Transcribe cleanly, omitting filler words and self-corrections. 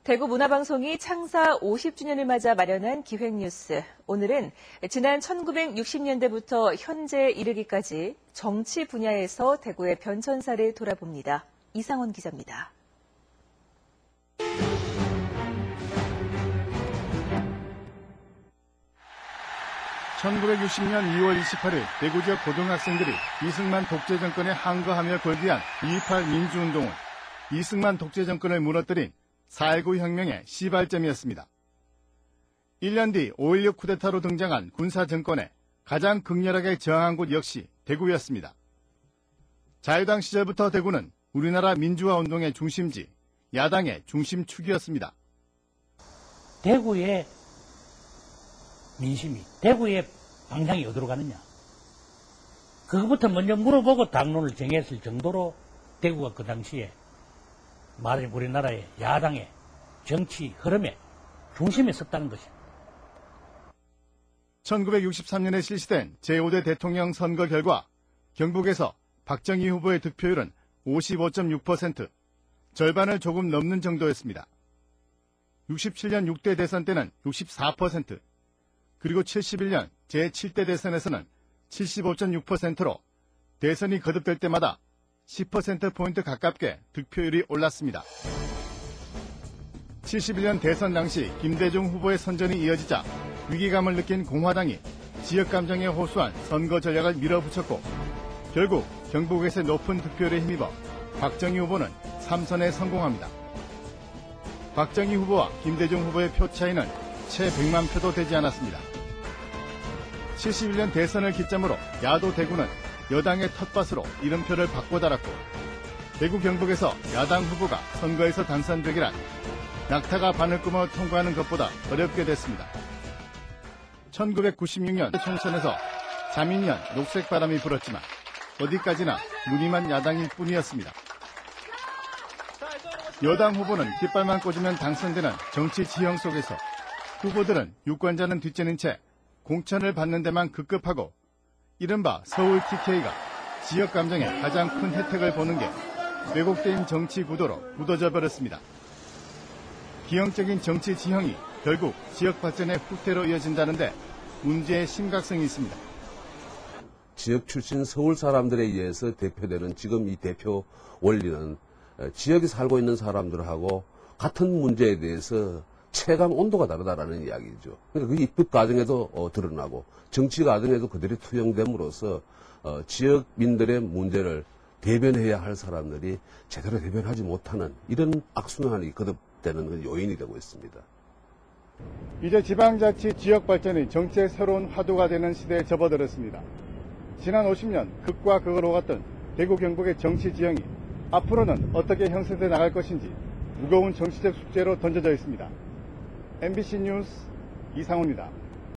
대구문화방송이 창사 50주년을 맞아 마련한 기획뉴스. 오늘은 지난 1960년대부터 현재에 이르기까지 정치 분야에서 대구의 변천사를 돌아봅니다. 이상원 기자입니다. 1960년 2월 28일 대구 지역 고등학생들이 이승만 독재 정권에 항거하며 걸기한 2.28 민주운동은 이승만 독재 정권을 무너뜨린 4.19 혁명의 시발점이었습니다. 1년 뒤 5.16 쿠데타로 등장한 군사정권에 가장 극렬하게 저항한 곳 역시 대구였습니다. 자유당 시절부터 대구는 우리나라 민주화 운동의 중심지, 야당의 중심축이었습니다. 대구의 민심이, 대구의 방향이 어디로 가느냐. 그것부터 먼저 물어보고 당론을 정했을 정도로 대구가 그 당시에 말하자면 우리나라의 야당의 정치 흐름의 중심에 섰다는 것입니다. 1963년에 실시된 제5대 대통령 선거 결과 경북에서 박정희 후보의 득표율은 55.6%, 절반을 조금 넘는 정도였습니다. 67년 6대 대선 때는 64%, 그리고 71년 제7대 대선에서는 75.6%로 대선이 거듭될 때마다 10%포인트 가깝게 득표율이 올랐습니다. 71년 대선 당시 김대중 후보의 선전이 이어지자 위기감을 느낀 공화당이 지역 감정에 호소한 선거 전략을 밀어붙였고 결국 경북에서의 높은 득표율에 힘입어 박정희 후보는 3선에 성공합니다. 박정희 후보와 김대중 후보의 표 차이는 채 100만 표도 되지 않았습니다. 71년 대선을 기점으로 야도 대구는 여당의 텃밭으로 이름표를 바꿔달았고 대구 경북에서 야당 후보가 선거에서 당선되기란 낙타가 바늘구멍을 통과하는 것보다 어렵게 됐습니다. 1996년 총선에서 자민련 녹색바람이 불었지만 어디까지나 무늬만 야당일 뿐이었습니다. 여당 후보는 깃발만 꽂으면 당선되는 정치 지형 속에서 후보들은 유권자는 뒷전인 채 공천을 받는 데만 급급하고 이른바 서울 TK가 지역 감정에 가장 큰 혜택을 보는 게 왜곡된 정치 구도로 굳어져 버렸습니다. 기형적인 정치 지형이 결국 지역 발전의 후퇴로 이어진다는데 문제의 심각성이 있습니다. 지역 출신 서울 사람들에 의해서 대표되는 지금 이 대표 원리는 지역에 살고 있는 사람들하고 같은 문제에 대해서 체감 온도가 다르다라는 이야기죠. 그러니까 그 입법 과정에도 드러나고 정치 과정에도 그들이 투영됨으로써 지역민들의 문제를 대변해야 할 사람들이 제대로 대변하지 못하는 이런 악순환이 거듭되는 요인이 되고 있습니다. 이제 지방자치 지역 발전이 정치의 새로운 화두가 되는 시대에 접어들었습니다. 지난 50년 극과 극을 오갔던 대구 경북의 정치 지형이 앞으로는 어떻게 형성돼 나갈 것인지 무거운 정치적 숙제로 던져져 있습니다. MBC 뉴스 이상호입니다.